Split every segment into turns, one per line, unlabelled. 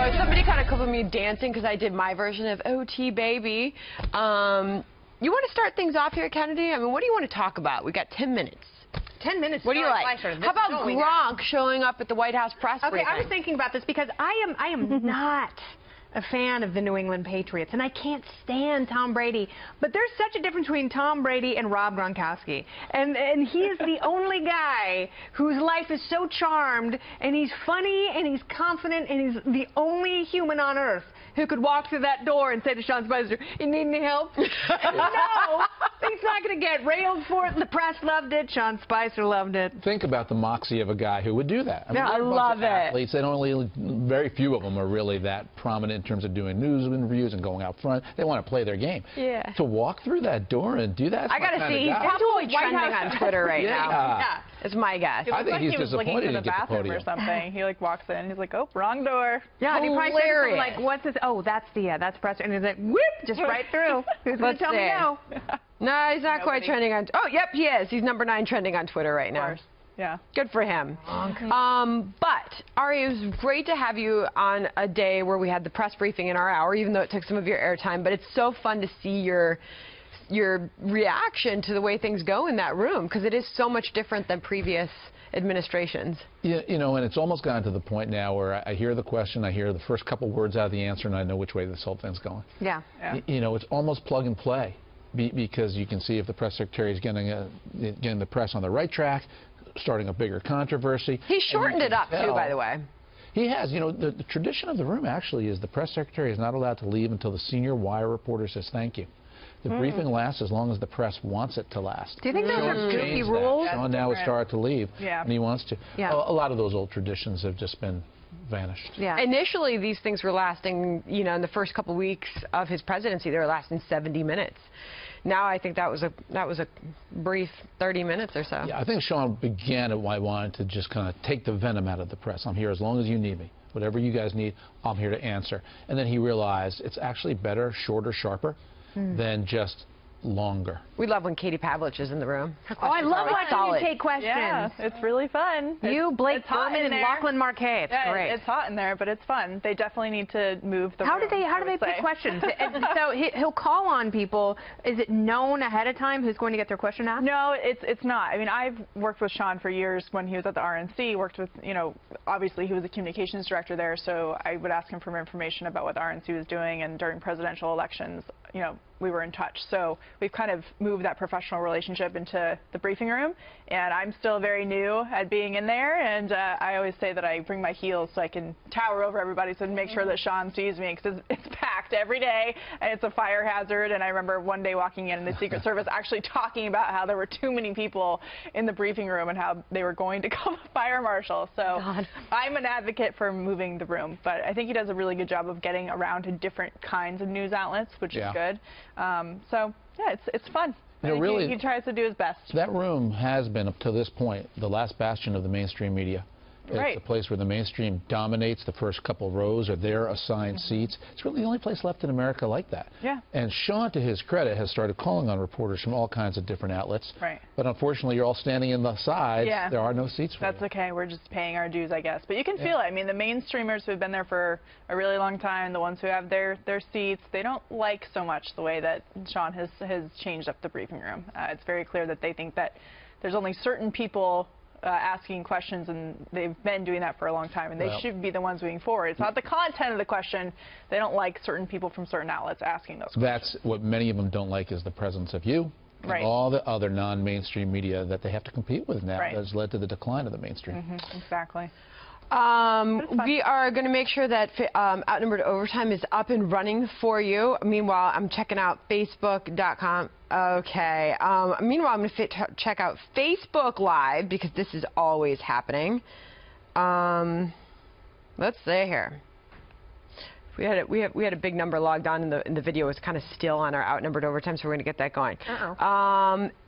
So somebody caught a clip of me dancing because I did my version of OT Baby. You want to start things off here, Kennedy? I mean, what do you want to talk about? We got 10 minutes.
10 minutes.
What do you like? How about Gronk showing up at the White House press briefing?
Okay, I was thinking about this because I am not a fan of the New England Patriots, and I can't stand Tom Brady. But there's such a difference between Tom Brady and Rob Gronkowski. And he is the only guy whose life is so charmed, and he's funny, and he's confident, and he's the only human on earth who could walk through that door and say to Sean Spicer, "You need any help?" No, he's not going to get railed for it. The press loved it. Sean Spicer loved it.
Think about the moxie of a guy who would do that. I mean,
I love it.
Athletes, and only very few of them are really that prominent in terms of doing news interviews and going out front. They want to play their game.
Yeah.
To walk through that door and do that.
I got to see. He's probably trending on Twitter right now.
Yeah.
It's my guess.
It
I think
like
he's
he was looking
disappointed
to
to
the
get the
bathroom
podium
or something. He like walks in, he's like, "Oh, wrong door."
Yeah, and he probably said something
Hilarious.
like, "What's this? Oh, that's press." And he's like, "Whoop!" Just right through. Who's going
Let's
to tell me
see.
no?
No, he's not quite trending on. Oh, yep, he is. He's number 9 trending on Twitter right now.
Of course. Yeah.
Good for him. But, Ari, it was great to have you on a day where we had the press briefing in our hour, even though it took some of your airtime. But it's so fun to see your reaction to the way things go in that room, because it is so much different than previous administrations.
Yeah, you know, and it's almost gotten to the point now where I hear the question, I hear the first couple words out of the answer, and I know which way this whole thing's going.
Yeah.
You know, it's almost plug and play, because you can see if the press secretary is getting the press on the right track, starting a bigger controversy.
He shortened it up, too, by the way.
He has. You know, the tradition of the room actually is the press secretary is not allowed to leave until the senior wire reporter says thank you. The briefing lasts as long as the press wants it to last.
Do you think those are goofy rules?
Sean now has started to leave, and he wants to.
Yeah.
A lot of those old traditions have just been vanished.
Yeah.
Initially, these things were lasting, you know, in the first couple weeks of his presidency, they were lasting 70 minutes. Now I think that was a brief 30 minutes or so.
Yeah, I think Sean began it by wanting to just kind of take the venom out of the press. I'm here as long as you need me. Whatever you guys need, I'm here to answer. And then he realized it's actually better, shorter, sharper than just longer.
We love when Katie Pavlich is in the room.
Oh, I love watching you take questions.
Yeah, it's really fun.
You, Blake Berman, and Lachlan Marquet. It's great.
It's hot in there, but it's fun. They definitely need to move the
How
room,
do they pick questions? So he'll call on people. Is it known ahead of time who's going to get their question asked?
No, it's not. I mean, I've worked with Sean for years when he was at the RNC, worked with, you know, obviously he was a communications director there, so I would ask him for information about what the RNC was doing, and during presidential elections, you know, we were in touch. So we've kind of moved that professional relationship into the briefing room, and I'm still very new at being in there, and I always say that I bring my heels so I can tower over everybody so make sure that Sean sees me, because it's packed every day, and it's a fire hazard. And I remember one day walking in and the Secret Service actually talking about how there were too many people in the briefing room and how they were going to call a fire marshal. So I'm an advocate for moving the room, but I think he does a really good job of getting around to different kinds of news outlets, which is good. So yeah, it's fun.
You know, really,
he tries to do his best.
That room has been, up to this point, the last bastion of the mainstream media. It's the place where the mainstream dominates. The first couple rows are their assigned seats. It's really the only place left in America like that.
Yeah.
And Sean, to his credit, has started calling on reporters from all kinds of different outlets.
Right.
But unfortunately, you're all standing in the sides.
Yeah.
There are no seats for
That's
you.
okay. We're just paying our dues, I guess. But you can feel it. I mean, the mainstreamers who have been there for a really long time, the ones who have their seats, they don't like so much the way that Sean has changed up the briefing room. It's very clear that they think that there's only certain people asking questions, and they've been doing that for a long time, and they should be the ones moving forward. It's not the content of the question. They don't like certain people from certain outlets asking those questions.
That's what many of them don't like, is the presence of you and all the other non-mainstream media that they have to compete with now. That's led to the decline of the mainstream.
Exactly.
We are going to make sure that Outnumbered Overtime is up and running for you. Meanwhile, I'm checking out Facebook.com. Okay. Meanwhile, I'm going to check out Facebook Live, because this is always happening. Let's see here. We had a big number logged on, and the video was kind of still on our Outnumbered Overtime, so we're going to get that going.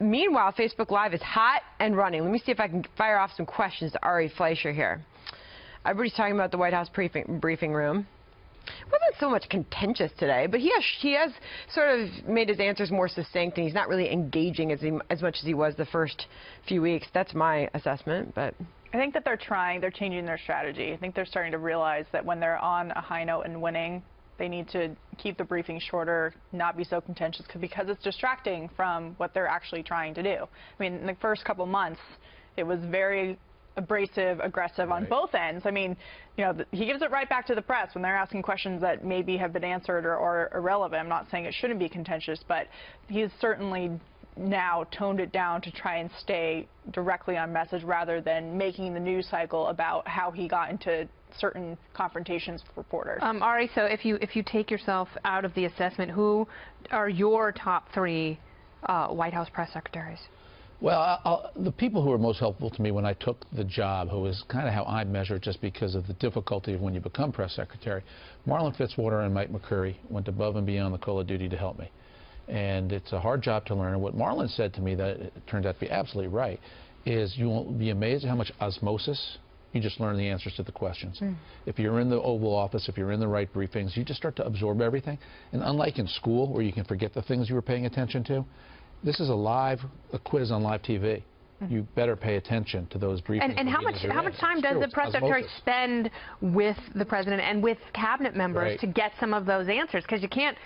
Meanwhile, Facebook Live is hot and running. Let me see if I can fire off some questions to Ari Fleischer here. Everybody's talking about the White House briefing room. wasn't so much contentious today, but he has sort of made his answers more succinct, and he's not really engaging as much as he was the first few weeks. That's my assessment, but.
I think that they're changing their strategy. I think they're starting to realize that when they're on a high note and winning, they need to keep the briefing shorter, not be so contentious, because it's distracting from what they're actually trying to do. I mean, in the first couple months, it was very abrasive, aggressive on both ends. I mean, you know, he gives it right back to the press when they're asking questions that maybe have been answered or irrelevant. I'm not saying it shouldn't be contentious, but he's certainly now toned it down to try and stay directly on message rather than making the news cycle about how he got into certain confrontations with reporters.
Ari, so if you take yourself out of the assessment, who are your top 3 White House press secretaries?
Well, the people who were most helpful to me when I took the job, who is kind of how I measure it just because of the difficulty of when you become press secretary, Marlin Fitzwater and Mike McCurry went above and beyond the call of duty to help me. And it's a hard job to learn. And what Marlin said to me that it turned out to be absolutely right is you will be amazed at how much osmosis you just learn the answers to the questions. If you're in the Oval Office, if you're in the right briefings, you just start to absorb everything. And unlike in school where you can forget the things you were paying attention to, this is a quiz on live TV. You better pay attention to those briefings.
And how much time does the press secretary spend with the president and with cabinet members to get some of those answers? Because you can't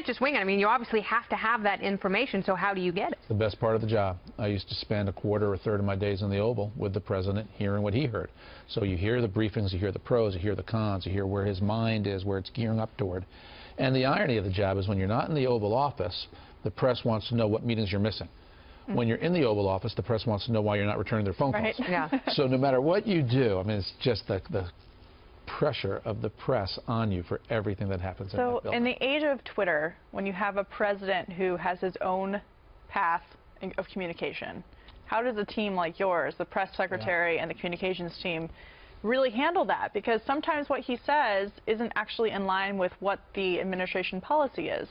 just wing it. I mean, you obviously have to have that information. So how do you get it?
It's the best part of the job. I used to spend a quarter or a third of my days in the Oval with the president, hearing what he heard. So you hear the briefings, you hear the pros, you hear the cons, you hear where his mind is, where it's gearing up toward. And the irony of the job is when you're not in the Oval Office, the press wants to know what meetings you're missing. When you're in the Oval Office, the press wants to know why you're not returning their phone calls.
Yeah.
So no matter what you do, I mean, it's just the pressure of the press on you for everything that happens in that building.
So in the age of Twitter, when you have a president who has his own path of communication, how does a team like yours, the press secretary and the communications team, really handle that? Because sometimes what he says isn't actually in line with what the administration policy is.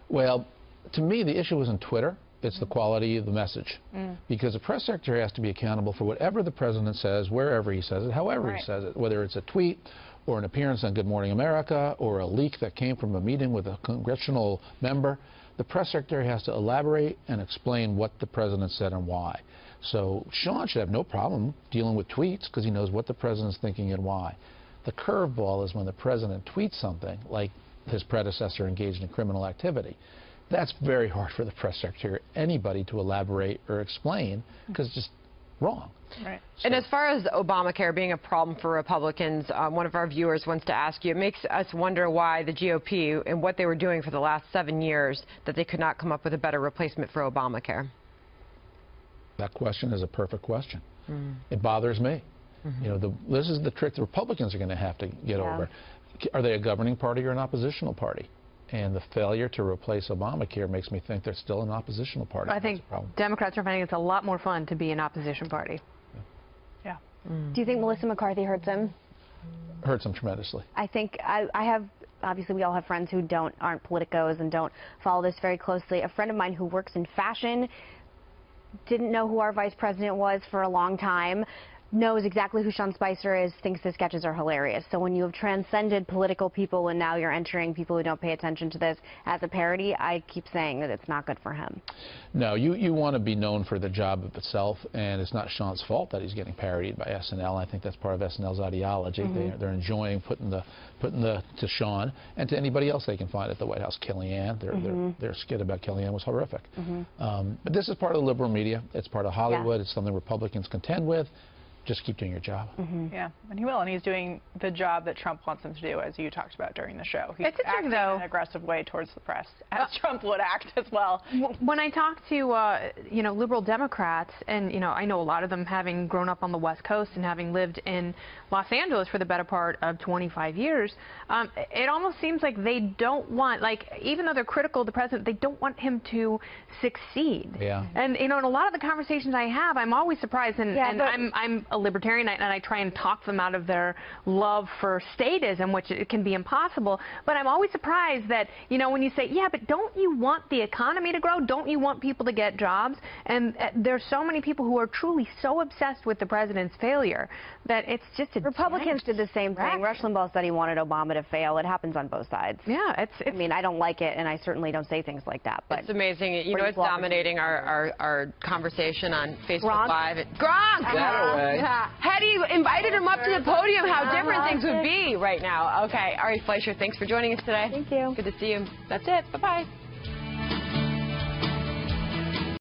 Well, to me, the issue isn't Twitter. It's the quality of the message. Because the press secretary has to be accountable for whatever the president says, wherever he says it, however he says it, whether it's a tweet or an appearance on Good Morning America or a leak that came from a meeting with a congressional member. The press secretary has to elaborate and explain what the president said and why. So Sean should have no problem dealing with tweets because he knows what the president's thinking and why. The curveball is when the president tweets something like his predecessor engaged in criminal activity. That's very hard for the press secretary or anybody to elaborate or explain because it's just wrong.
Right.
So. And as far as Obamacare being a problem for Republicans, one of our viewers wants to ask you, it makes us wonder why the GOP and what they were doing for the last 7 years that they could not come up with a better replacement for Obamacare.
That question is a perfect question. It bothers me. You know, this is the trick the Republicans are going to have to get over. Are they a governing party or an oppositional party? And the failure to replace Obamacare makes me think they're still an oppositional party.
I think Democrats are finding it's a lot more fun to be an opposition party.
Yeah.
Do you think Melissa McCarthy hurts him?
Hurts him tremendously.
I think I have, obviously we all have friends who aren't politicos and don't follow this very closely. A friend of mine who works in fashion didn't know who our vice president was for a long time, knows exactly who Sean Spicer is, thinks the sketches are hilarious. So when you have transcended political people and now you're entering people who don't pay attention to this as a parody, I keep saying that it's not good for him. No, you want to be known for the job of itself, and it's not Sean's fault that he's getting parodied by SNL. I think that's part of SNL's ideology. They're enjoying putting the to Sean and to anybody else they can find at the White House. Kellyanne, their skit about Kellyanne was horrific. But this is part of the liberal media. It's part of Hollywood. It's something Republicans contend with. Just keep doing your job.
Yeah, and he will, and he's doing the job that Trump wants him to do, as you talked about during the show. He's acting in an aggressive way towards the press, as Trump would act as well.
When I talk to, you know, liberal Democrats, and, you know, I know a lot of them having grown up on the West Coast and having lived in Los Angeles for the better part of 25 years, it almost seems like they don't want, like, even though they're critical of the president, they don't want him to succeed.
Yeah.
And, you know, in a lot of the conversations I have, I'm always surprised, and I'm a libertarian, and I try and talk them out of their love for statism, which it can be impossible. But I'm always surprised that, you know, when you say, yeah, but don't you want the economy to grow? Don't you want people to get jobs? And there's so many people who are truly so obsessed with the president's failure that it's just a
Republicans did the same thing. Rush Limbaugh said he wanted Obama to fail. It happens on both sides.
Yeah,
I mean, I don't like it, and I certainly don't say things like that. But
it's amazing. You know, it's dominating our conversation on Facebook
Gronk?
Live. Gronk!
Yeah.
Had he invited him up to the podium, how different things would be right now. Okay, Ari Fleischer, thanks for joining us today.
Thank you.
Good to see you. That's it. Bye-bye.